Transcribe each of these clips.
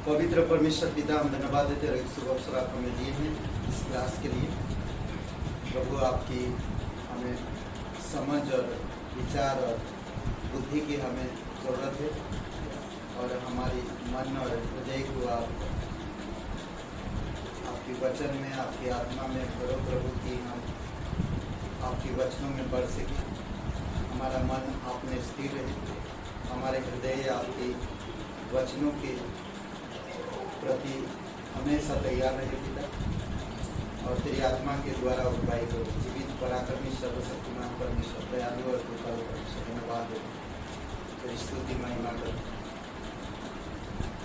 पवित्र परमेश्वर पिता, हम धन्यवाद देते हैं शुभ अवसर आप हमें दिए हैं इस क्लास के लिए। प्रभु आपकी हमें समझ और विचार और बुद्धि की हमें ज़रूरत है और हमारी मन और हृदय को आप आपके वचन में, आपकी आत्मा में करो प्रभु की हम आपके वचनों में बढ़ सके। हमारा मन आप में स्थिर रहे, हमारे हृदय आपके वचनों के प्रति हमेशा तैयार रहे पिता, और तेरी आत्मा के द्वारा उद्भाई को जीवित पराक्रमी सर्वशक्तिमान परमेश्वर दयालु और कृपालु परमेश्वर धन्यवाद दे, तेरी स्तुति महिमा कर।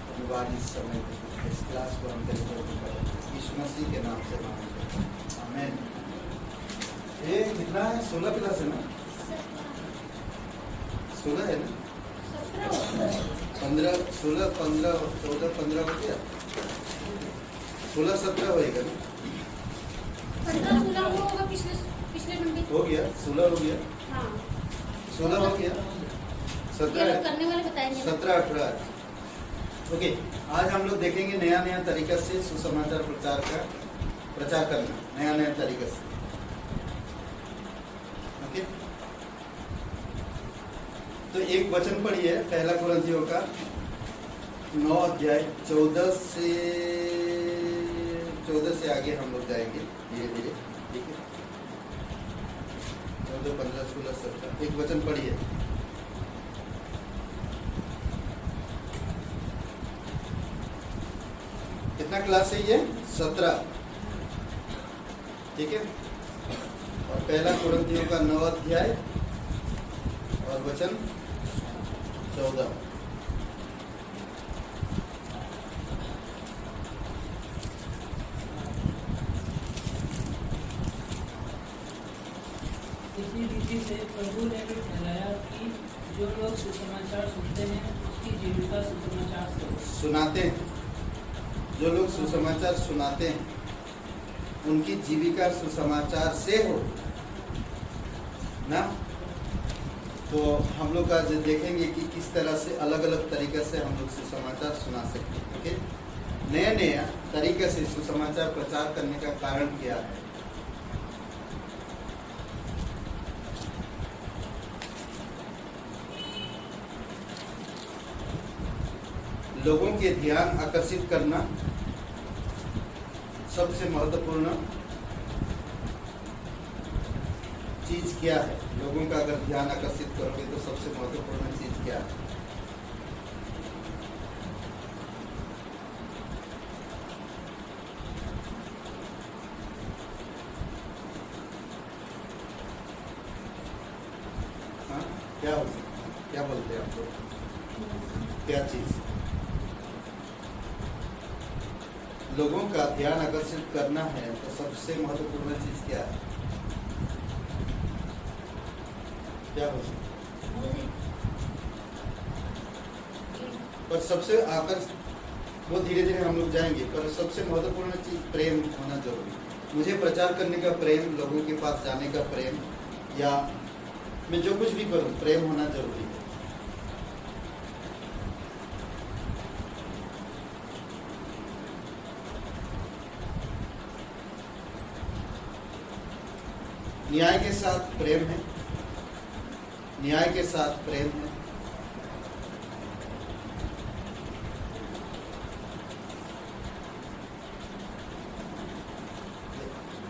धन्यवाद इस समय इस क्लास को हम तेरे प्रभु करें यीशु मसीह के नाम से मांगते हैं, आमीन। ये कितना है? 16 क्लास है ना? 16 है ना? 15, 16, 15, 14, 15 हो गया, 16, 17 होएगा ना? 15, 16 होगा पिछले घंटे हो गया, 16 हो गया, हाँ 16 हो गया, 17 करने वाले बताएंगे 17, 18। ओके, आज हम लोग देखेंगे नया तरीका से सुसमाचार प्रचार करना, नया तरीका से। ओके, तो एक वचन पढ़िए, पहला कुरिन्थियों का 9 अध्याय 14 से आगे हम लोग जाएंगे धीरे धीरे, ठीक है? 14, 15, 16, 17 एक वचन पढ़िए। कितना क्लास है ये? 17, ठीक है? और पहला कुरिन्थियों का 9 अध्याय और वचन 14। इसी रीति से प्रभु ने भी ठहराया कि जो लोग सुसमाचार सुनते हैं उसकी जीविका सुसमाचार से हो। सुनाते हैं, जो लोग सुसमाचार सुनाते हैं उनकी जीविका सुसमाचार से हो ना। तो हम लोग आज देखेंगे कि किस तरह से अलग अलग तरीके से हम लोग सुसमाचार सुना सकते हैं। ओके, नया तरीके से सुसमाचार प्रचार करने का कारण क्या है? लोगों के ध्यान आकर्षित करना सबसे महत्वपूर्ण चीज क्या है? लोगों का अगर ध्यान आकर्षित करोगे तो सबसे महत्वपूर्ण चीज क्या है? हाँ, क्या हो सकता है? क्या बोलते हैं आप लोग? क्या चीज? लोगों का ध्यान आकर्षित करना है तो सबसे महत्वपूर्ण चीज क्या है? क्या हो सकता है? पर सबसे आकर्षित वो धीरे धीरे हम लोग जाएंगे, पर सबसे महत्वपूर्ण चीज प्रेम होना जरूरी। मुझे प्रचार करने का प्रेम, लोगों के पास जाने का प्रेम, या मैं जो कुछ भी करूं प्रेम होना जरूरी है। न्याय के साथ प्रेम है, न्याय के साथ प्रेम है,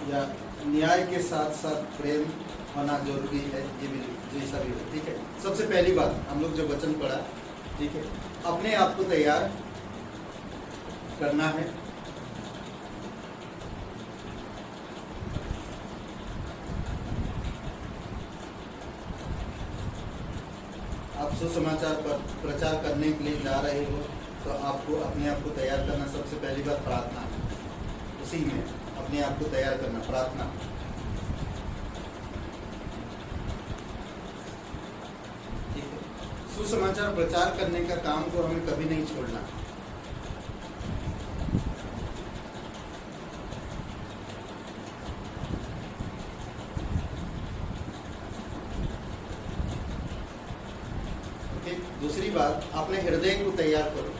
या न्याय के साथ साथ प्रेम होना जरूरी है। ये भी जैसा भी हो, ठीक है? सबसे पहली बात हम लोग जो वचन पढ़ा, ठीक है, अपने आप को तैयार करना है। आप सुसमाचार पर प्रचार करने के लिए जा रहे हो तो आपको अपने आप को तैयार करना, सबसे पहली बात प्रार्थना, उसी में अपने आप को तैयार करना, प्रार्थना। ठीक है, सुसमाचार प्रचार करने का काम को हमें कभी नहीं छोड़ना। दूसरी बात, अपने हृदय को तैयार करो।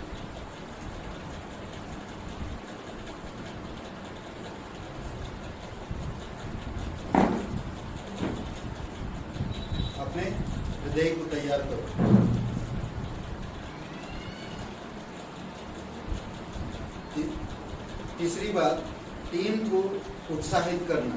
तैयार करो। तीसरी बात, टीम को उत्साहित करना।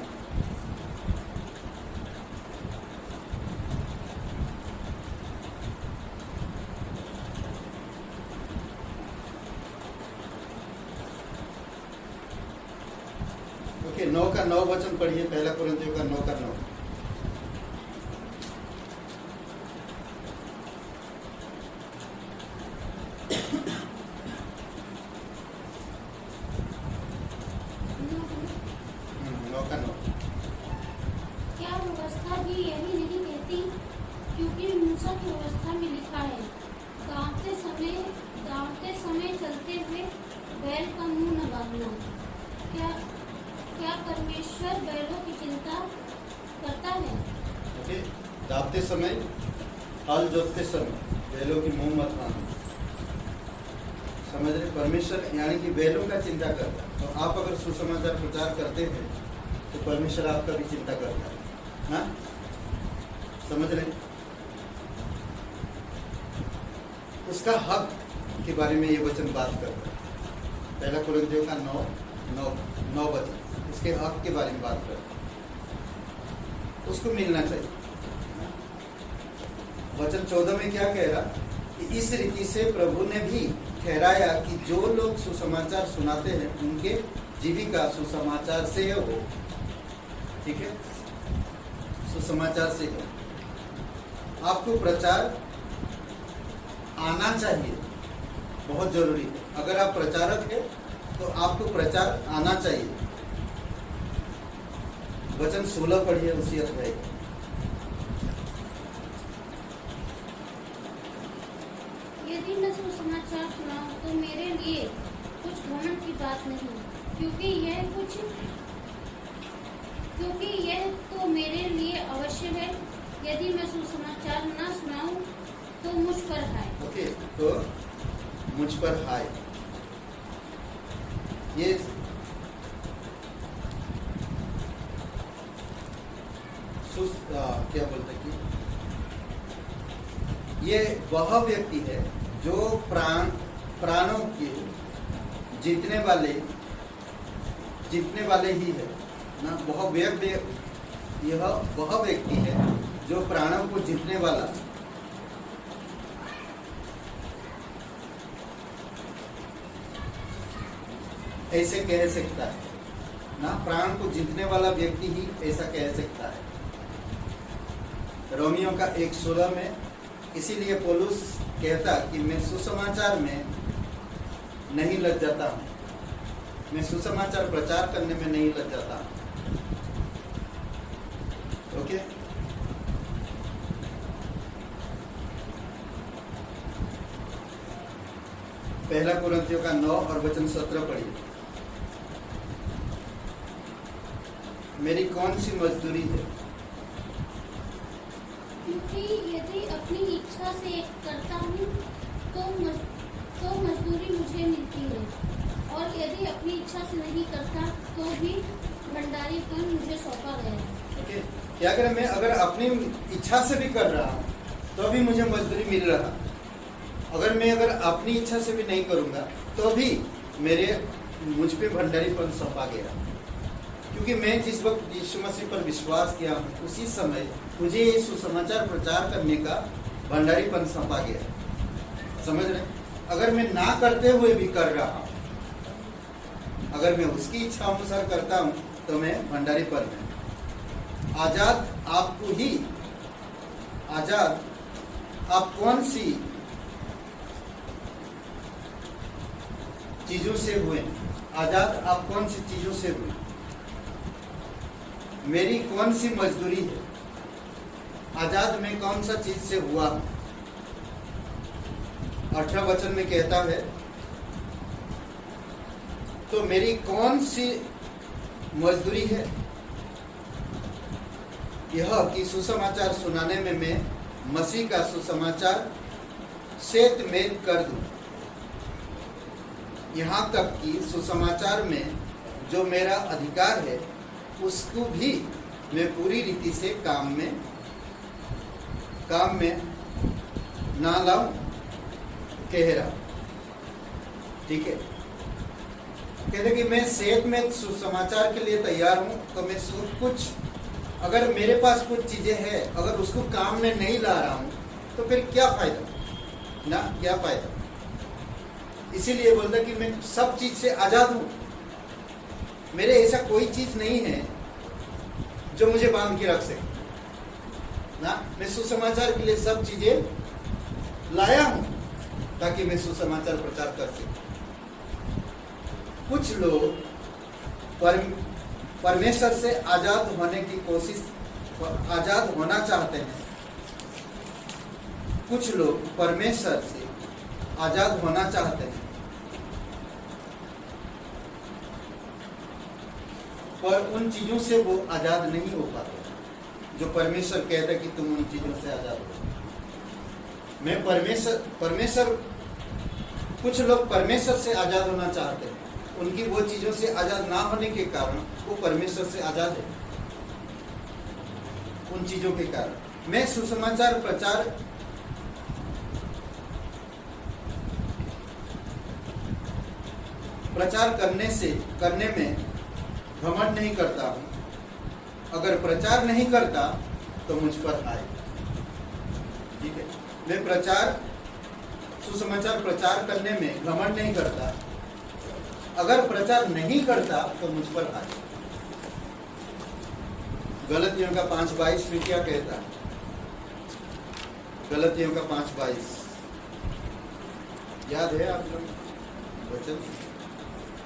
ओके, 9 का 9 वचन पढ़िए, पहला कुरिन्थियों का 9 का 9। क्या व्यवस्था भी यही नहीं कहती? क्योंकि मूसा की व्यवस्था में लिखा है, दौड़ते समय चलते हुए बैल का मुंह न बांधना। क्या परमेश्वर बैलों की चिंता करता है? ओके, दावते समय, हल जोतते समय बैलों की मुंह मत बांधना। समझ रहे? परमेश्वर यानी कि बैलों का चिंता करता है। तो आप अगर सुसमाचार प्रचार करते हैं तो परमेश्वर आपका भी चिंता करता है। हाँ, समझ रहे? उसका हक के बारे में ये वचन बात करता है। पहला कुरिन्थियों का 9 वचन उसके हक के बारे में बात करता है। उसको मिलना चाहिए। वचन 14 में क्या कह रहा कि इस रीति से प्रभु ने भी ठहराया कि जो लोग सुसमाचार सुनाते हैं उनके जीविका सुसमाचार से हो। ठीक है, सुसमाचार से हो। आपको प्रचार आना चाहिए, बहुत जरूरी है। अगर आप प्रचारक हैं तो आपको प्रचार आना चाहिए। वचन 16 पढ़िए उसी अध्याय का। यदि मैं सुसमाचार सुनाऊं तो मेरे लिए कुछ घमंड की बात नहीं, क्योंकि यह तो मेरे लिए अवश्य है। यदि मैं सुसमाचार न सुनाऊं तो मुझ पर हाय। ओके, तो मुझ पर हाय। ये क्या बोलते कि ये वह व्यक्ति है जो प्राणों के जीतने वाले ही है ना। यह वह व्यक्ति है जो प्राणों को जीतने वाला ऐसे कह सकता है ना। प्राण को जीतने वाला व्यक्ति ही ऐसा कह सकता है। रोमियो का 1:16 में इसीलिए पौलुस कहता कि मैं सुसमाचार में नहीं लज्जाता हूँ, मैं सुसमाचार प्रचार करने में नहीं लज्जाता हूँ। ओके, पहला कुरिन्थियों का 9 और वचन 17 पढ़िए। मेरी कौन सी मजदूरी है? क्योंकि यदि अपनी इच्छा से करता हूँ तो मजदूरी मुझे मिलती है, और यदि अपनी इच्छा से नहीं करता तो भी भंडारीपन मुझे सौंपा गया है। ओके, क्या करें? मैं अगर अपनी इच्छा से भी कर रहा हूँ तो भी मुझे मजदूरी मिल रहा। अगर अपनी इच्छा से भी नहीं करूँगा तो भी मुझ पे भंडारीपन सौंपा गया, क्योंकि मैं जिस वक्त यीशु मसीह पर विश्वास किया हूँ उसी समय मुझे ये सुसमाचार प्रचार करने का भंडारीपन सौंपा गया। समझ रहे? अगर मैं ना करते हुए भी कर रहा हूँ, अगर मैं उसकी इच्छा अनुसार करता हूँ तो मैं भंडारीपन में आजाद। आप कौन सी चीजों से हुए? आजाद आप कौन सी चीजों से हुए? मेरी कौन सी मजदूरी है? आजाद में कौन सा चीज से हुआ? 18 वचन में कहता है, तो मेरी कौन सी मजदूरी है? यह कि सुसमाचार सुनाने में मैं मसीह का सुसमाचार सेत मेल कर दूं, यहाँ तक कि सुसमाचार में जो मेरा अधिकार है उसको भी मैं पूरी रीति से काम में ना लाऊं कह रहा, ठीक है। कहते कि मैं सेहत में सुसमाचार के लिए तैयार हूं, तो मैं सब कुछ, अगर मेरे पास कुछ चीजें हैं, अगर उसको काम में नहीं ला रहा हूं तो फिर क्या फायदा ना, क्या फायदा। इसीलिए बोलता कि मैं सब चीज से आजाद हूं, मेरे ऐसा कोई चीज नहीं है जो मुझे बांध के रख सके ना। मैं सुसमाचार के लिए सब चीजें लाया हूं ताकि मैं सुसमाचार प्रचार कर सकूं। कुछ लोग परमेश्वर से आजाद होने की कोशिश, आजाद होना चाहते हैं। कुछ लोग परमेश्वर से आजाद होना चाहते हैं, पर उन चीजों से वो आजाद नहीं हो पाते जो परमेश्वर कहता है कि तुम उन चीजों से आजाद हो। मैं परमेश्वर कुछ लोग परमेश्वर से आजाद होना चाहते हैं, उनकी वो चीजों से आजाद ना होने के कारण वो परमेश्वर से आजाद है, उन चीजों के कारण। मैं सुसमाचार प्रचार करने में घमंड नहीं करता हूं। अगर प्रचार नहीं करता तो मुझ पर आए, ठीक है। मैं सुसमाचार प्रचार करने में घमंड नहीं करता। अगर प्रचार नहीं करता तो मुझ पर आए। गलतियों का 5:22 फिर क्या कहता है? गलतियों का 5:22 याद है आप लोग वचन?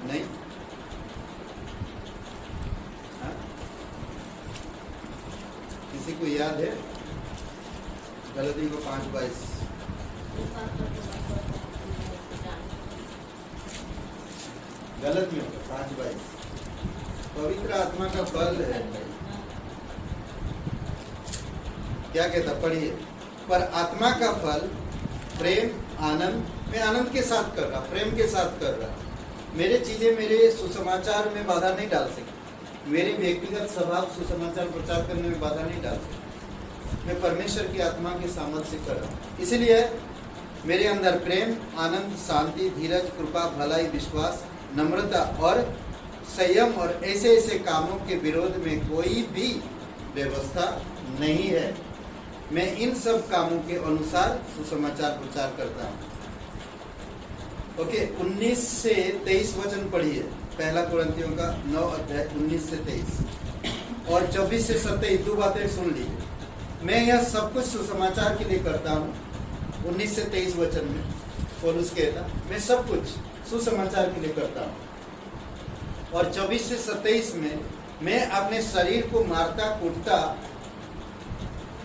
नहीं? हाँ? किसी को याद है? गलतियों का 5:22 गलतियों का 5:22 पवित्र आत्मा का फल है। क्या कहता? पढ़िए। पर आत्मा का फल प्रेम, आनंद, मैं आनंद के साथ कर रहा, प्रेम के साथ कर रहा। मेरे चीजें मेरे सुसमाचार में बाधा नहीं डाल सकी। मेरे व्यक्तिगत स्वभाव सुसमाचार प्रचार करने में बाधा नहीं डाल सकी। मैं परमेश्वर की आत्मा के सामर्थ्य से कर रहा हूँ। इसलिए मेरे अंदर प्रेम, आनंद, शांति, धीरज, कृपा, भलाई, विश्वास, नम्रता और संयम और ऐसे कामों के विरोध में कोई भी व्यवस्था नहीं है। मैं इन सब कामों के अनुसार सुसमाचार प्रचार करता हूँ। ओके, 19 से 23 वचन पढ़िए। पहला कुरिन्थियों का 9 अध्याय 19 से 23 और 24 से 27 दो बातें सुन लीजिए। मैं यह सब कुछ सुसमाचार के लिए करता हूँ। 19 से 23 वचन में पौलुस कहता, मैं सब कुछ सुसमाचार के लिए करता हूँ। और 24 से 27 में मैं अपने शरीर को मारता कूटता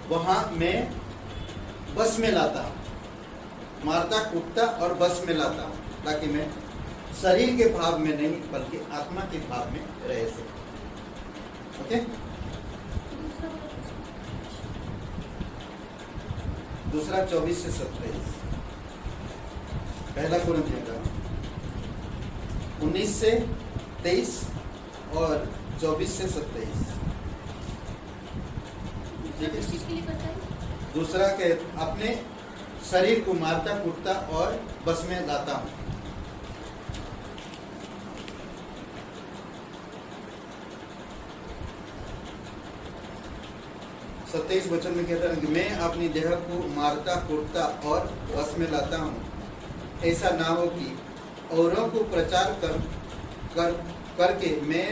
वहां मैं बस में लाता हूँ। मारता कूटता और बस में लाता हूँ ताकि मैं शरीर के भाव में नहीं बल्कि आत्मा के भाव में रह सकूं। ओके, दूसरा 24 से 27 पहला कुरिन्थियों का 19 से 23 और 24 से 27। दूसरा के अपने शरीर को मारता कूटता और बस में लाता हूं। सत्ताईस वचन में कहता है कि मैं अपनी देह को मारता कूटता और बस में लाता हूं। ऐसा ना हो कि औरों को प्रचार करके मैं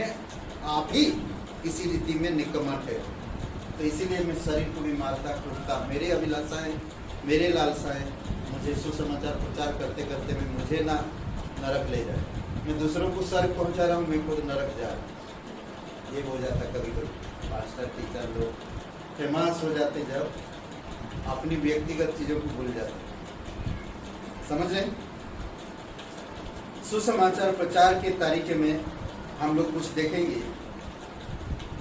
आप ही किसी रीति में निकम्मा है। तो इसीलिए मैं शरीर को भी मारता कूटता। मेरे अभिलाषाएं, मेरे लालसाएं मुझे सुसमाचार प्रचार करते करते में मुझे ना नरक ले जाए। मैं दूसरों को स्वर्ग पहुंचा रहा हूँ, मैं खुद नरक जा रहा हूँ। ये हो जाता कभी कभी। पास्टर, टीचर लोग फेमस हो जाते जब अपनी व्यक्तिगत चीजों को भूल जाते। समझ रहे? सुसमाचार प्रचार के तरीके में हम लोग कुछ देखेंगे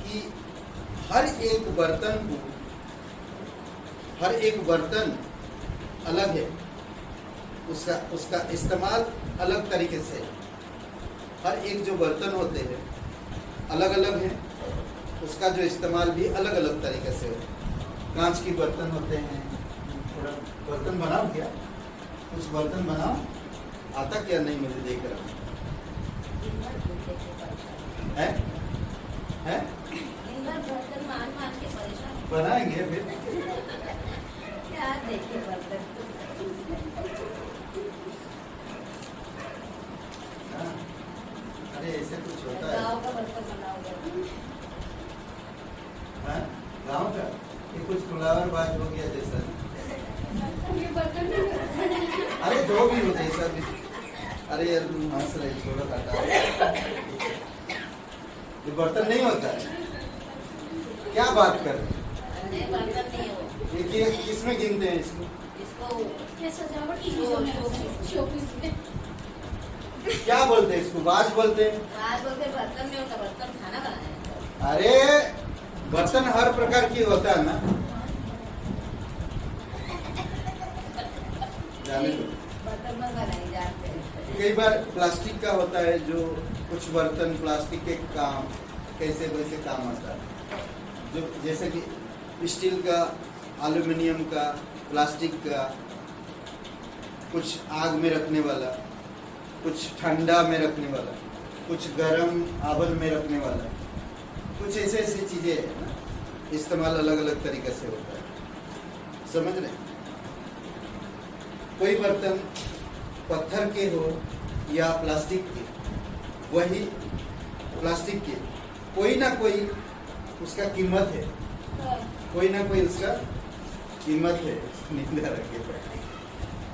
कि हर एक बर्तन अलग है। उसका इस्तेमाल अलग तरीके से है। हर एक जो बर्तन होते हैं अलग अलग हैं, उसका जो इस्तेमाल भी अलग अलग तरीके से है। कांच की बर्तन होते हैं, थोड़ा बर्तन बनाओ क्या? कुछ बर्तन बनाओ, आता क्या नहीं मुझे देख रहा हूँ। है? है? बर्तन मान मान के परेशान बनाएंगे फिर। क्या देखे बर्तन। हाँ। अरे ऐसे कुछ होता है। गाँव का बर्तन बनाओगे। हाँ? गाँव का ये कुछ फ्लावर बाज हो गया जैसा। ये बर्तन नहीं होता। अरे जो भी हो जैसा भी। अरे यार तुम हंस रही, छोड़ो हटाओ। ये बर्तन नहीं होता है। क्या बात कर रहे नहीं बर्तन नहीं है वो। देखिए किसमें गिनते हैं इसको? इसको ये सजावट की चीजों में शोपीस में। क्या बोलते हैं इसको? बाज बोलते हैं। आज बोलते बर्तन में होता, बर्तन खाना बनाया है। अरे बर्तन हर प्रकार की होता है ना। जाने दो। बर्तन में बनाई जाते हैं। कई बार प्लास्टिक का होता है, जो कुछ बर्तन प्लास्टिक के काम कैसे वैसे काम आता है, जो जैसे कि स्टील का, एल्युमिनियम का, प्लास्टिक का, कुछ आग में रखने वाला, कुछ ठंडा में रखने वाला, कुछ गर्म आवन में रखने वाला, कुछ ऐसे ऐसी चीजें है ना, इस्तेमाल अलग अलग तरीके से होता है। समझ रहे? कोई बर्तन पत्थर के हो या प्लास्टिक के, वही प्लास्टिक के कोई ना कोई उसका कीमत है, कोई ना कोई उसका कीमत है। निंदा रखे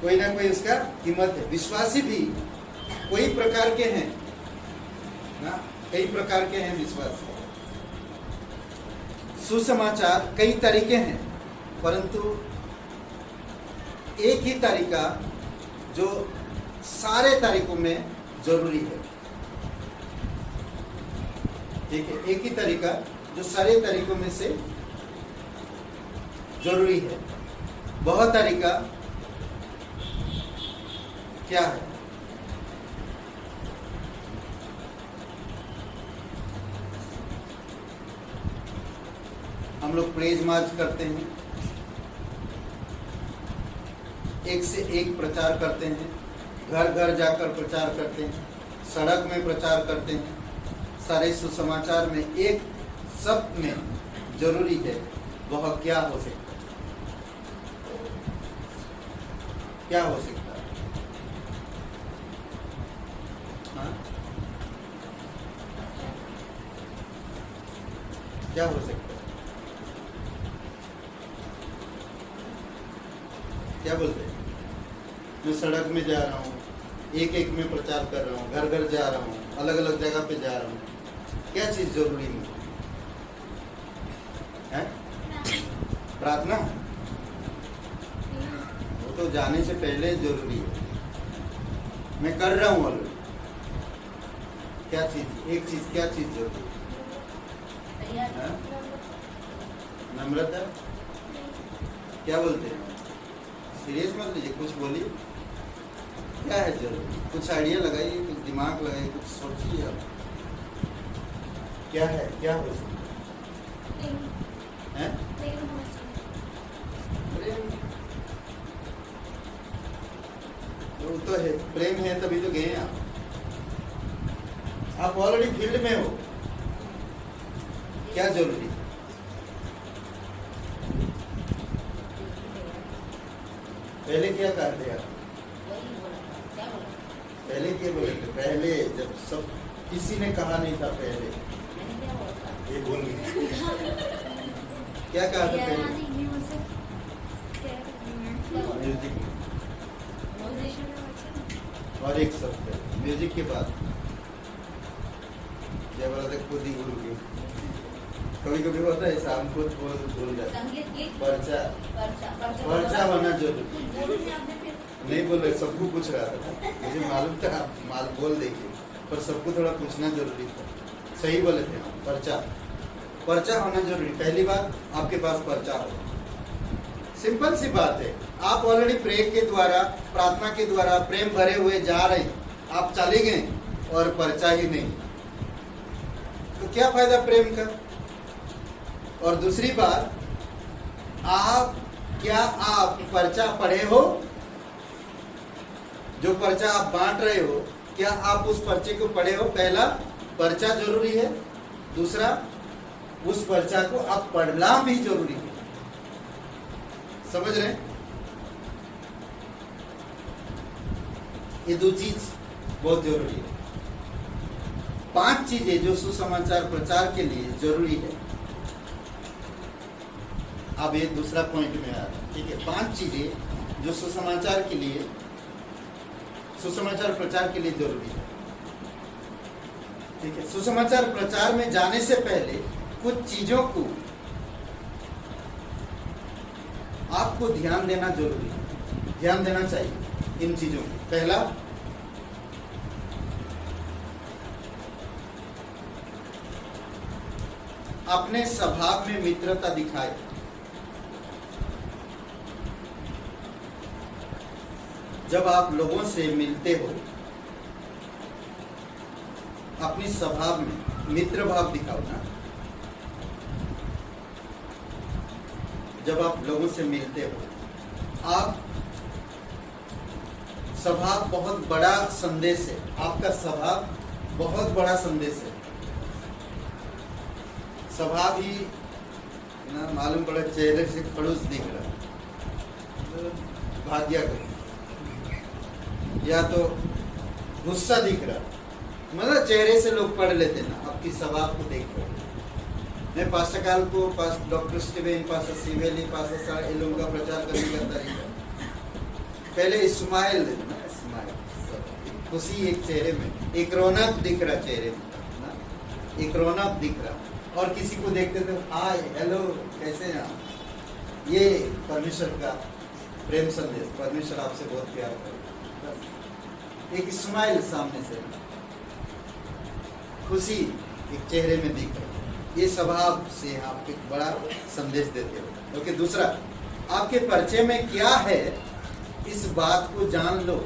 कोई ना कोई उसका कीमत है। विश्वासी भी कोई प्रकार के हैं ना, कई प्रकार के हैं विश्वासी। सुसमाचार कई तरीके हैं, परंतु एक ही तरीका जो सारे तरीकों में जरूरी है। ठीक है, एक ही तरीका जो सारे तरीकों में से जरूरी है। वह तरीका क्या है? हम लोग प्रेज मार्च करते हैं, एक से एक प्रचार करते हैं, घर घर जाकर प्रचार करते हैं, सड़क में प्रचार करते हैं। सारे सुसमाचार में एक सब में जरूरी है, वह क्या हो सकता है? क्या हो सकता है? हाँ? क्या हो सकता है? क्या बोलते हैं? मैं सड़क में जा रहा हूँ, एक एक में प्रचार कर रहा हूँ, घर घर जा रहा हूँ, अलग अलग जगह पे जा रहा हूँ, क्या चीज जरूरी है? प्रार्थना। वो तो जाने से पहले जरूरी है। मैं कर रहा हूँ ऑलरेडी। क्या चीज? एक चीज, क्या चीज जरूरी है? नम्रता। क्या बोलते हैं? सीरियस मत लीजिए, कुछ बोलिए। क्या है जरूरी? कुछ आइडिया लगाइए, कुछ दिमाग लगाइए, कुछ सोचिए आप। क्या है? क्या हो सकता है? प्रेम। वो तो है, प्रेम है तभी तो गए आप। आप ऑलरेडी फील्ड में हो। क्या जरूरी? पहले क्या करते आप? पहले क्या बोले थे? पहले जब सब किसी ने कहा नहीं था, पहले ये बोल क्या कहा था पहले? म्यूजिक। और एक शब्द म्यूजिक के बाद जब बोला था खुद ही भूल गए। कभी कभी होता है शाम को भूल जाता है। पर्चा होना जरूरी। नहीं बोल रहे, सबको पूछ रहा था, मुझे मालूम था आप माल बोल देंगे, पर सबको थोड़ा पूछना जरूरी था। सही बोले थे हम। पर्चा होना जरूरी। पहली बात, आपके पास पर्चा हो। सिंपल सी बात है। आप ऑलरेडी प्रे के द्वारा, प्रार्थना के द्वारा प्रेम भरे हुए जा रहे, आप चले गए और पर्चा ही नहीं, तो क्या फायदा प्रेम का? और दूसरी बात, आप क्या आप पर्चा पढ़े हो? जो पर्चा आप बांट रहे हो, क्या आप उस पर्चे को पढ़े हो? पहला, पर्चा जरूरी है। दूसरा, उस पर्चा को आप पढ़ना भी जरूरी है। समझ रहे हैं? ये दो चीज बहुत जरूरी है। 5 चीजें जो सुसमाचार प्रचार के लिए जरूरी है। अब ये दूसरा पॉइंट में आ रहा है, ठीक है। 5 चीजें जो सुसमाचार प्रचार के लिए जरूरी है, ठीक है। सुसमाचार प्रचार में जाने से पहले कुछ चीजों को आपको ध्यान देना जरूरी है, ध्यान देना चाहिए इन चीजों को। पहला, अपने स्वभाव में मित्रता दिखाए। जब आप लोगों से मिलते हो, अपनी स्वभाव में मित्र भाव दिखाओ ना। जब आप लोगों से मिलते हो, आप स्वभाव बहुत बड़ा संदेश है। आपका स्वभाव बहुत बड़ा संदेश है। स्वभाव ही ना मालूम पड़ा, चेहरे से खड़ूस दिख रहा, भाग्या को, या तो गुस्सा दिख रहा, मतलब चेहरे से लोग पढ़ लेते ना आपकी स्वभाव को देखकर। मैं पास्टर काल को, डॉक्टर स्टीवेन, पास्टर सिवेली, पास्टर सारे लोगों का प्रचार करने का तरीका, पहले स्माइल देना, स्माइल, खुशी एक चेहरे में, एक रौनक दिख रहा चेहरे में ना, एक रौनक दिख रहा। और किसी को देखते तो हाय, हेलो, कैसे हैं आप? ये परमेश्वर का प्रेम संदेश, परमेश्वर आपसे बहुत प्यार करे। एक स्माइल सामने से, खुशी एक चेहरे में दिख रही, ये स्वभाव से आप एक बड़ा संदेश देते हो। ओके। दूसरा, आपके परिचय में क्या है इस बात को जान लो।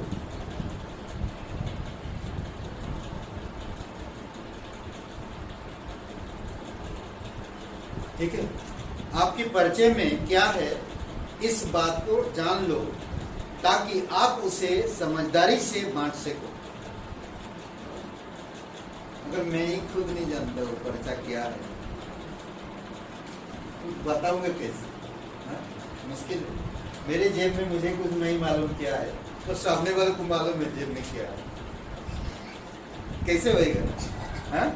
ठीक है, आपके परिचय में क्या है इस बात को जान लो, ताकि आप उसे समझदारी से बांट सको। अगर मैं ही खुद नहीं जानता वो पर्चा क्या है, बताऊंगा कैसे? मुश्किल है। मेरे जेब में मुझे कुछ नहीं मालूम क्या है, तो सामने वाले को मालूम है जेब में क्या है, कैसे होएगा? हाँ,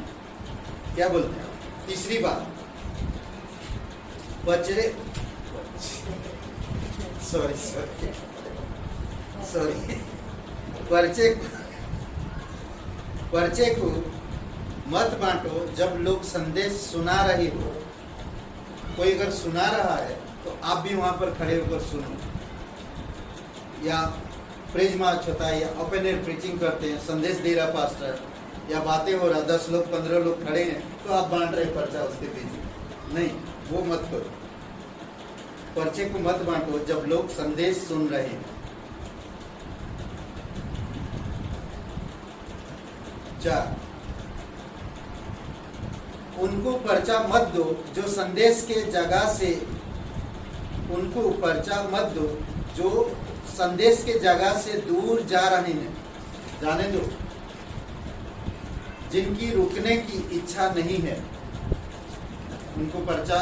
क्या बोलते हैं? तीसरी बात, पर्चे को मत बांटो जब लोग संदेश सुना रहे हो। कोई अगर सुना रहा है तो आप भी वहां पर खड़े होकर सुनो, या प्रेज मार्च होता है, या ओपन एयर प्रीचिंग करते हैं, संदेश दे रहा पास्टर, या बातें हो रहा, 10 लोग 15 लोग खड़े हैं, तो आप बांट रहे पर्चा उसके पीछे। नहीं, वो मत करो। पर्चे को मत बांटो जब लोग संदेश सुन रहे हैं। 4, उनको पर्चा मत दो जो संदेश के जगह से, उनको पर्चा मत दो जो संदेश के जगह से दूर जा रहे हैं। जाने दो, जिनकी रुकने की इच्छा नहीं है, उनको पर्चा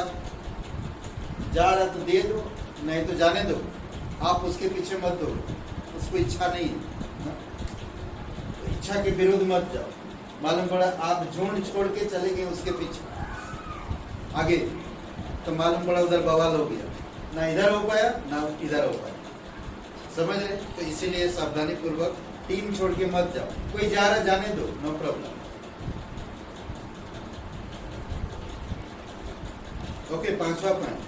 जा रहा तो दे दो, नहीं तो जाने दो। आप उसके पीछे मत दो, उसको इच्छा नहीं है, इच्छा के विरुद्ध मत जाओ। मालूम पड़ा आप झुंड छोड़ के चले गए उसके पीछे आगे, तो मालूम पड़ा उधर बवाल हो गया, ना इधर हो पाया ना इधर हो पाया। समझ रहे? तो इसीलिए सावधानी पूर्वक टीम छोड़ के मत जाओ। कोई जा रहा जाने दो, नो प्रॉब्लम। ओके। 5वां पॉइंट,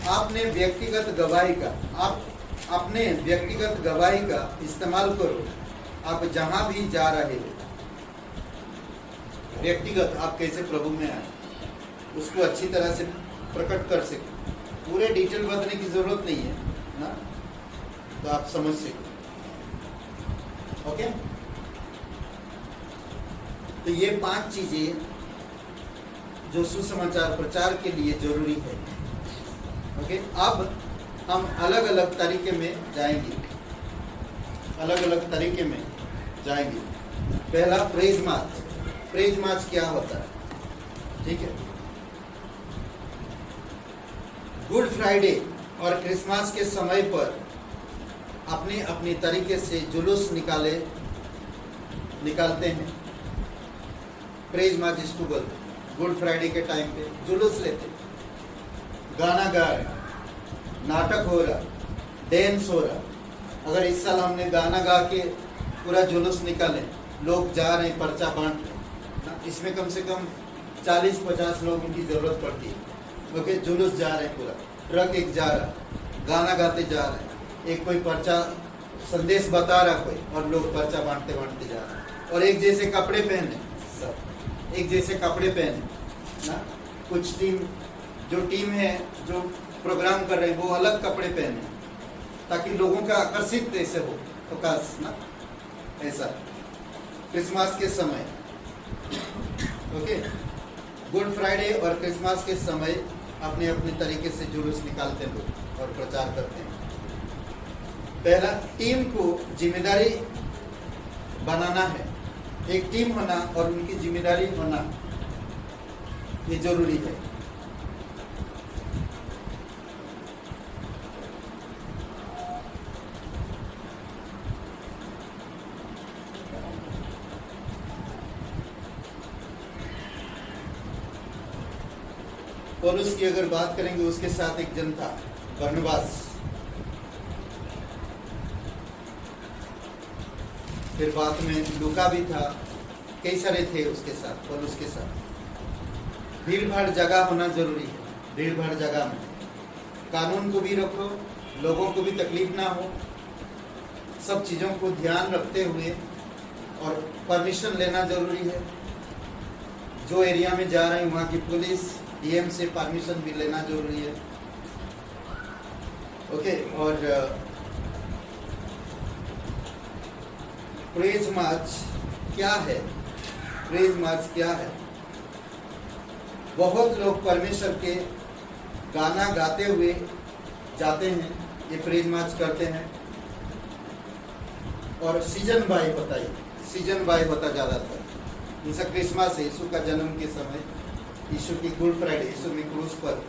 आपने व्यक्तिगत गवाही का, आप अपने व्यक्तिगत गवाही का इस्तेमाल करो। आप जहां भी जा रहे हो, व्यक्तिगत आप कैसे प्रभु में आए उसको अच्छी तरह से प्रकट कर सके। पूरे डिटेल बताने की जरूरत नहीं है ना, तो आप समझ सके। ओके। तो ये 5 चीजें जो सुसमाचार प्रचार के लिए जरूरी है। ओके। अब हम अलग अलग तरीके में जाएंगे, अलग अलग तरीके में जाएंगे। पहला प्रेज मार्च। प्रेज मार्च क्या होता है? ठीक है, गुड फ्राइडे और क्रिसमस के समय पर अपनी अपनी तरीके से जुलूस निकालते हैं। प्रेज मार्च इसको बोलते हैं। गुड फ्राइडे के टाइम पे जुलूस लेते, गाना गा रहे, नाटक हो रहा, डांस हो रहा। अगर इस साल हमने गाना गा के पूरा जुलूस निकाले, लोग जा रहे हैं, पर्चा बांट रहे, इसमें कम से कम 40-50 लोगों की जरूरत पड़ती है, क्योंकि जुलूस जा रहे हैं, पूरा ट्रक एक जा रहा, गाना गाते जा रहे हैं, एक कोई पर्चा संदेश बता रहा कोई, और लोग पर्चा बांटते बांटते जा रहे हैं। और एक जैसे कपड़े पहने, सब एक जैसे कपड़े पहने ना। कुछ टीम है जो प्रोग्राम कर रहे हैं, वो अलग कपड़े पहने, ताकि लोगों का आकर्षित ऐसे हो फोकस ना, ऐसा क्रिसमस के समय। ओके, गुड फ्राइडे और क्रिसमस के समय अपने अपने तरीके से जुलूस निकालते हैं लोग और प्रचार करते हैं। पहला, टीम को जिम्मेदारी बनाना है। एक टीम होना और उनकी जिम्मेदारी होना, ये जरूरी है। पौलुस की अगर बात करेंगे, उसके साथ एक जन था बरनबास। फिर बाद में लूका भी था, कई सारे थे उसके साथ, पौलुस के साथ। भीड़ भाड़ जगह होना जरूरी है। भीड़ भाड़ जगह में कानून को भी रखो, लोगों को भी तकलीफ ना हो, सब चीजों को ध्यान रखते हुए, और परमिशन लेना जरूरी है। जो एरिया में जा रहे हैं वहाँ की पुलिस डीएम से परमिशन भी लेना जरूरी है। ओके, और प्रेज मार्च क्या है? प्रेज मार्च क्या है? बहुत लोग परमेश्वर के गाना गाते हुए जाते हैं, ये प्रेज मार्च करते हैं। और सीजन बाय होता है, सीजन बाय होता ज्यादातर। जैसा क्रिसमस है, यीशु का जन्म के समय, यीशु की गुड फ्राइडे, यीशु में क्रूस पर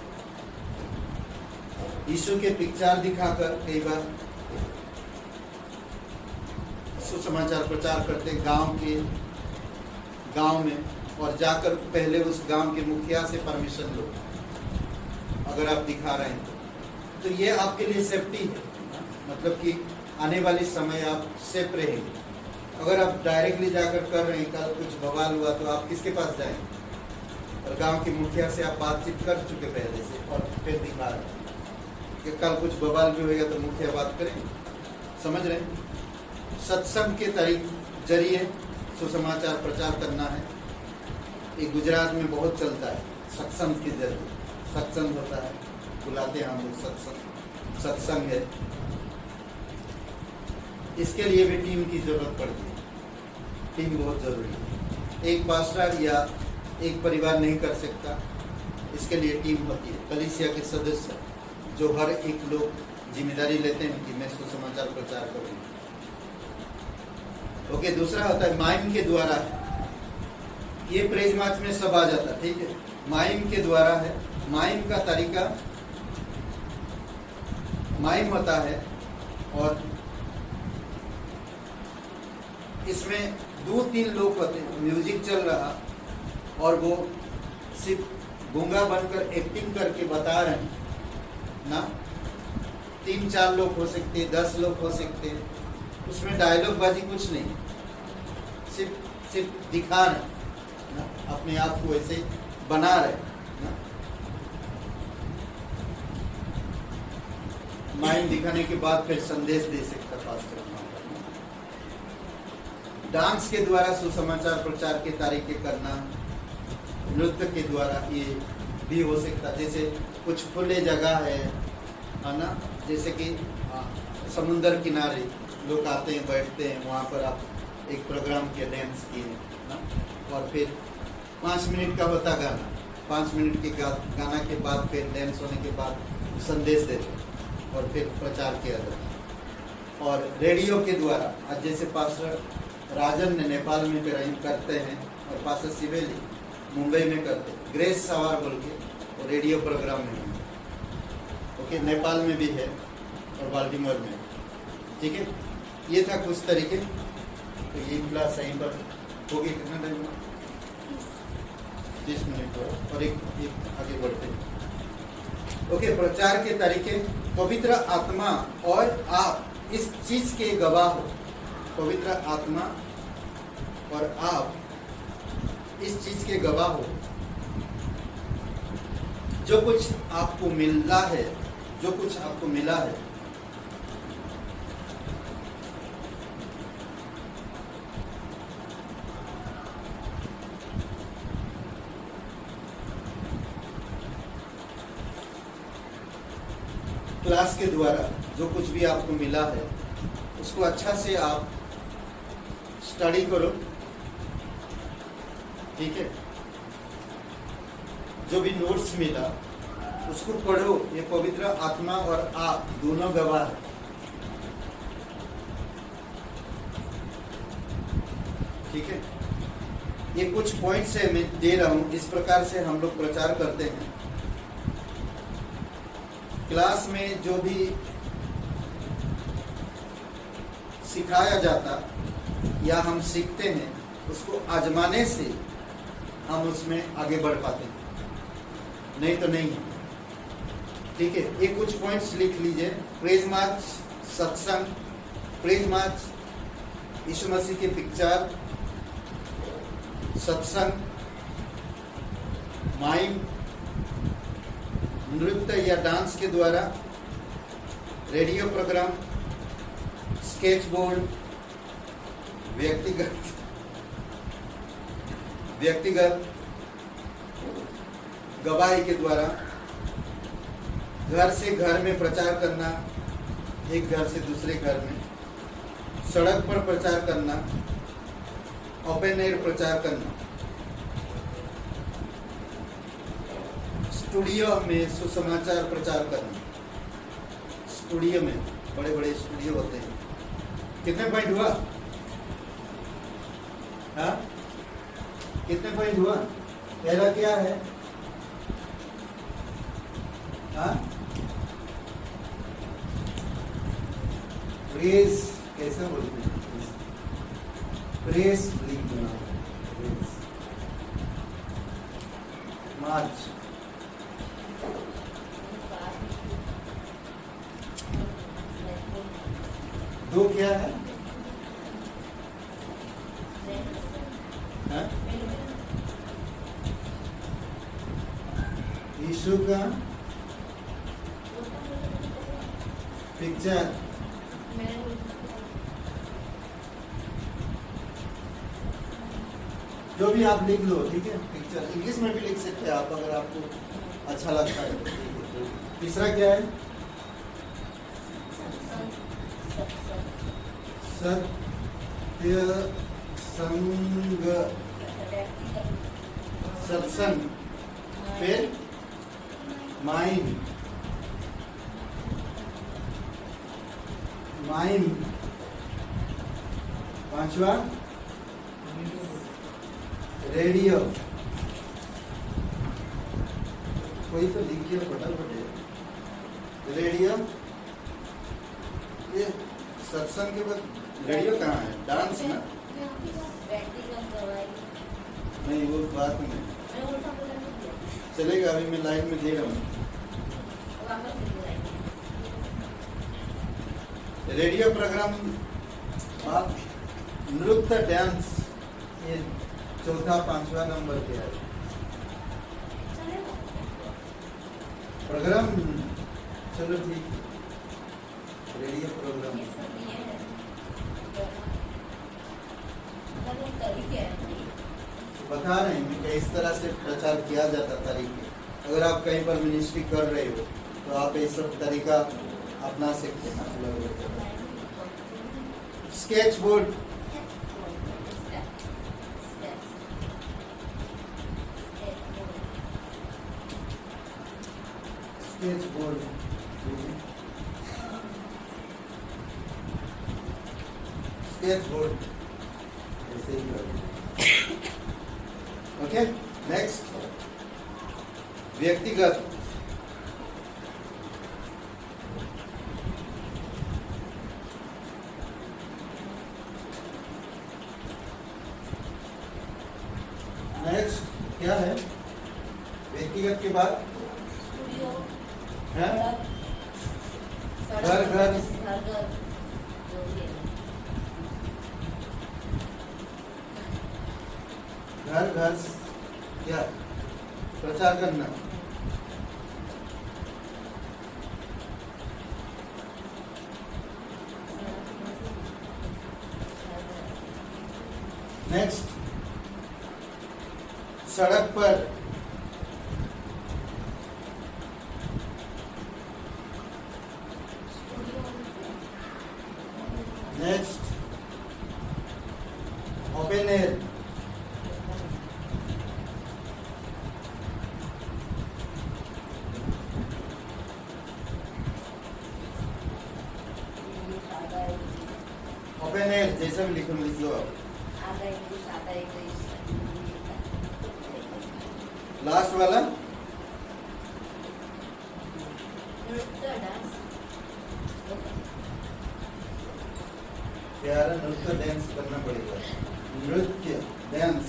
यीशु के पिक्चर दिखाकर कई बार सुसमाचार प्रचार करते गांव में, और जाकर पहले उस गांव के मुखिया से परमिशन लो, अगर आप दिखा रहे हैं तो ये आपके लिए सेफ्टी है। मतलब कि आने वाले समय आप सेफ रहेंगे। अगर आप डायरेक्टली जाकर कर रहे हैं, कल कुछ बवाल हुआ तो आप किसके पास जाएंगे? और गांव के मुखिया से आप बातचीत कर चुके पहले से, और फिर दिखा रहे हैं कि कल कुछ बवाल भी होगा तो मुखिया बात करेंगे। समझ रहे हैं? सत्संग के जरिए सुसमाचार प्रचार करना है। ये गुजरात में बहुत चलता है, सत्संग के जरिए। सत्संग होता है, बुलाते हैं हम लोग, सत्संग है। इसके लिए भी टीम की जरूरत पड़ती है। टीम बहुत जरूरी है। एक पास्टर या एक परिवार नहीं कर सकता, इसके लिए टीम होती है। कलीसिया के सदस्य जो हर एक लोग जिम्मेदारी लेते हैं कि मैं सुसमाचार प्रचार करूँगा। ओके, दूसरा होता है माइम के द्वारा है। ये प्रेज मार्च में सब आ जाता है, ठीक है। माइम के द्वारा है। माइम का तरीका, माइम होता है, और इसमें 2-3 लोग होते हैं, म्यूजिक चल रहा और वो सिर्फ गूंगा बनकर एक्टिंग करके बता रहे हैं ना। 3-4 लोग हो सकते हैं, 10 लोग हो सकते हैं। उसमें डायलॉग बाजी कुछ नहीं, सिर्फ दिखा रहे ना, अपने आप को ऐसे बना रहे ना। माइंड दिखाने के बाद फिर संदेश दे सकता पास्टर। डांस के द्वारा सुसमाचार प्रचार के तरीके करना, नृत्य के द्वारा ये भी हो सकता। जैसे कुछ खुले जगह है ना, जैसे कि समुंदर किनारे लोग आते हैं, बैठते हैं, वहाँ पर आप एक प्रोग्राम किया, डांस किए ना, और फिर 5 मिनट का होता गाना। 5 मिनट के गाना के बाद फिर डांस होने के बाद संदेश देते, और फिर प्रचार किया जाता। और रेडियो के द्वारा आज जैसे पास्टर राजन ने नेपाल में करते हैं और पास्टर सिवेली मुंबई में करते हैं, ग्रेस सवार बोल के और रेडियो प्रोग्राम में है। ओके, नेपाल में भी है और बाल्टीमोर में। ठीक है, ये था कुछ तरीके। तो ये क्लास यहीं पर हो गई, कितना टाइम हुआ? 30 मिनट हुआ। और एक आगे बढ़ते हैं। ओके, प्रचार के तरीके। पवित्र आत्मा और आप इस चीज के गवाह हो। पवित्र आत्मा और आप इस चीज के गवाह हो, जो कुछ आपको मिला है, जो कुछ आपको मिला है, क्लास के द्वारा जो कुछ भी आपको मिला है उसको अच्छा से आप स्टडी करो। ठीक है, जो भी नोट्स मिला उसको पढ़ो। ये पवित्र आत्मा और आप दोनों गवाह हैं। ठीक है, ये कुछ पॉइंट्स है मैं दे रहा हूं, इस प्रकार से हम लोग प्रचार करते हैं। क्लास में जो भी सिखाया जाता या हम सीखते हैं उसको आजमाने से हम उसमें आगे बढ़ पाते हैं, नहीं तो नहीं। ठीक है, ये कुछ पॉइंट्स लिख लीजिए। प्रेज मार्च, सत्संग, प्रेज मार्च, यीशु मसीह के पिक्चर, सत्संग, माइम, नृत्य या डांस के द्वारा, रेडियो प्रोग्राम, स्केच बोर्ड, व्यक्तिगत गवाही के द्वारा, घर से घर में प्रचार करना, एक घर से दूसरे घर में, सड़क पर प्रचार करना, ओपन एयर प्रचार करना, स्टूडियो में सुसमाचार प्रचार करना। स्टूडियो में बड़े बड़े स्टूडियो होते हैं। कितने पॉइंट हुआ? हाँ, कितने पॉइंट हुआ? पहला क्या है? हाँ, प्रेस कैसे बोलते हैं? प्रेस लिख देना। मार्च, दो क्या है? यीशु का पिक्चर, जो भी आप लिख लो। ठीक है, पिक्चर इंग्लिश में भी लिख सकते हैं आप, अगर आपको अच्छा लगता है तो। तीसरा क्या है? सत्य संग, सत्संग, फिर माइम, माइम, पांचवा रेडियो। कोई तो लिखिए फटाफट। रेडियो, ये सत्संग के बाद रेडियो कहाँ है? डांस ना? नहीं, वो बात में चलेगा। अभी मैं लाइन में दे रहा हूँ। रेडियो प्रोग्राम, आप नृत्य, डांस, ये चौथा पांचवा नंबर पे है प्रोग्राम। चलो ठीक, रेडियो प्रोग्राम बता रहे हैं कि इस तरह से प्रचार किया जाता तरीके। अगर आप कहीं पर मिनिस्ट्री कर रहे हो तो आप ये सब तरीका अपना सकते हैं। Sketch board, sketch board, sketch board ऐसे ही करो। ओके, नेक्स्ट व्यक्तिगत। नेक्स्ट क्या है व्यक्तिगत के बाद? स्टूडियो, है सड़क, घर, घर। घर, जो भी है। घर घर क्या प्रचार करना। नेक्स्ट सड़क पर। Next open air. Open air जैसा भी लिख लो आप। आधा इंग्लिश, आधा इंग्लिश। लास्ट वाला नृत्य, डांस। प्यारा नृत्य डांस करना पड़ेगा। नृत्य डांस।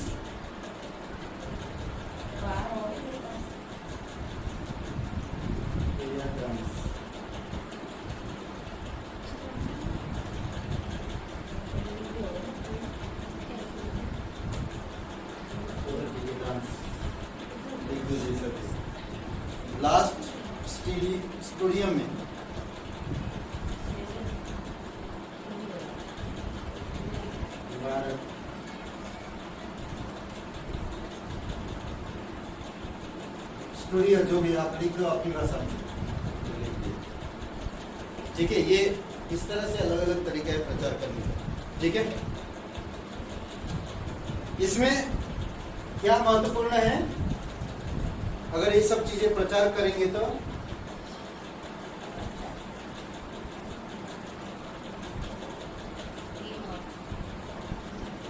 डांस लास्ट स्टूडियो में स्टूडियो जो भी आप लिख लो अपनी भाषा में। ठीक है, ये इस तरह से अलग अलग तरीके है प्रचार करने का। ठीक है, इसमें क्या महत्वपूर्ण है? अगर ये सब चीजें प्रचार करेंगे तो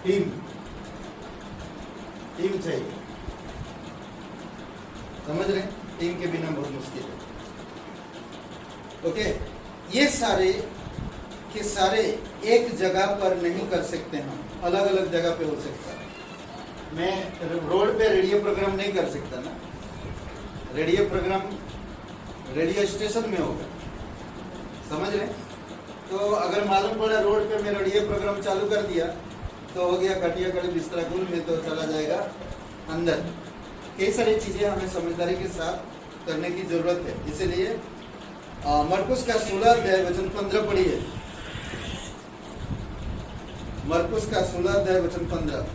टीम चाहिए। समझ रहे हैं? टीम के बिना बहुत मुश्किल है। ओके, ये सारे के सारे एक जगह पर नहीं कर सकते, हम अलग अलग जगह पे हो सकता है। मैं रोड पे रेडियो प्रोग्राम नहीं कर सकता ना, रेडियो प्रोग्राम रेडियो स्टेशन में होगा। समझ रहे? तो अगर मालूम पड़ा रोड पे मैं रेडियो प्रोग्राम चालू कर दिया तो हो गया खटिया कड़ी बिस्तरा गुल में तो चला जाएगा अंदर। कई सारी चीजें हमें समझदारी के साथ करने की जरूरत है। इसीलिए मरकुस का 16 अध्याय वचन 15 पढ़िए। मरकुस का 16 अध्याय वचन 15।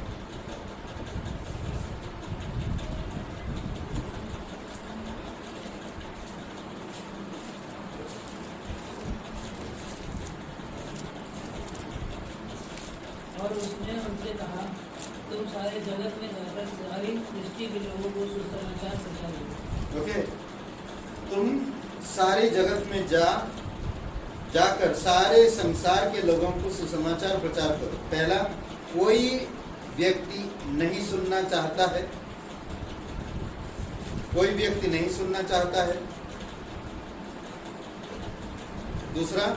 और उसने उनसे कहा, तुम सारे जगत में जाकर सारी सृष्टि के लोगों को सुसमाचार प्रचार करो। ओके, तुम सारे जगत में जाकर सारे संसार के लोगों को सुसमाचार प्रचार करो। पहला, कोई व्यक्ति नहीं सुनना चाहता है, कोई व्यक्ति नहीं सुनना चाहता है। दूसरा,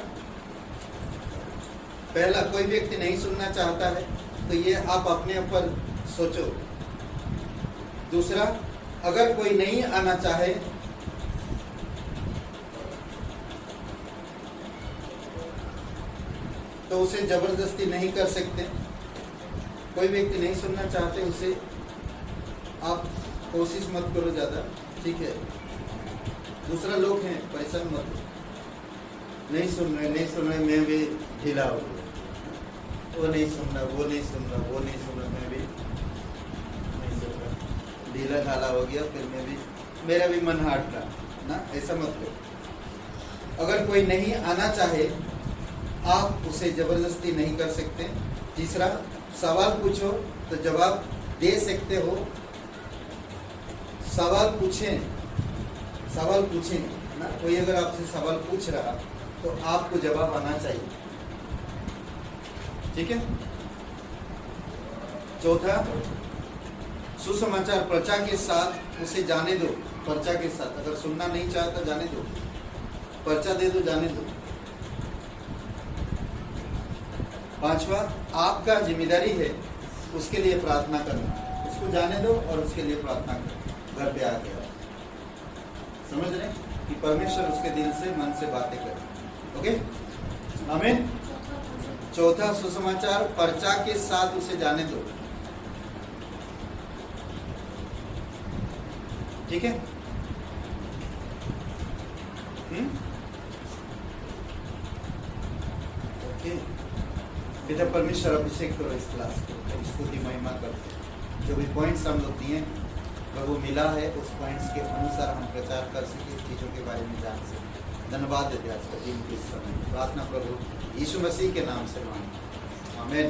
पहला कोई व्यक्ति नहीं सुनना चाहता है, तो ये आप अपने ऊपर सोचो। दूसरा, अगर कोई नहीं आना चाहे तो उसे जबरदस्ती नहीं कर सकते। कोई व्यक्ति नहीं सुनना चाहते उसे आप कोशिश मत करो ज्यादा, ठीक है। दूसरा, लोग हैं परेशान मत हो, नहीं सुन रहे मैं भी ढीला हो गया, वो नहीं सुन रहा, वो नहीं सुन रहा, वो नहीं सुन रहा, मैं भी नहीं सुन रहा, ढीला ढाला हो गया, फिर मैं भी मेरा भी मन हाट रहा ना, ऐसा मत करो। अगर कोई नहीं आना चाहे आप उसे जबरदस्ती नहीं कर सकते। तीसरा, सवाल पूछो तो जवाब दे सकते हो। सवाल पूछें ना, कोई अगर आपसे सवाल पूछ रहा तो आपको जवाब आना चाहिए। ठीक है। चौथा, सुसमाचार प्रजा के साथ उसे जाने दो। पर्चा के साथ, अगर सुनना नहीं चाहता जाने दो, पर्चा दे दो, जाने दो। पांचवा, आपका जिम्मेदारी है उसके लिए प्रार्थना करना। उसको जाने दो और उसके लिए प्रार्थना करो घर पे आके। समझ रहे कि परमेश्वर उसके दिल से, मन से बातें करे। ओके, आमीन। चौथा, सुसमाचार पर्चा के साथ उसे जाने दो। ठीक है। ओके बेटा, परमेश्वर अभिषेक करो इस क्लास को, स्तुति महिमा करते। जो भी पॉइंट्स हम लोग दिए प्रभु मिला है, उस पॉइंट्स के अनुसार हम प्रचार कर सके, चीजों के बारे में जान सके। धन्यवाद देते आज का दिन, इस समय प्रार्थना प्रभु यीशु मसीह के नाम से मांगे, आमीन।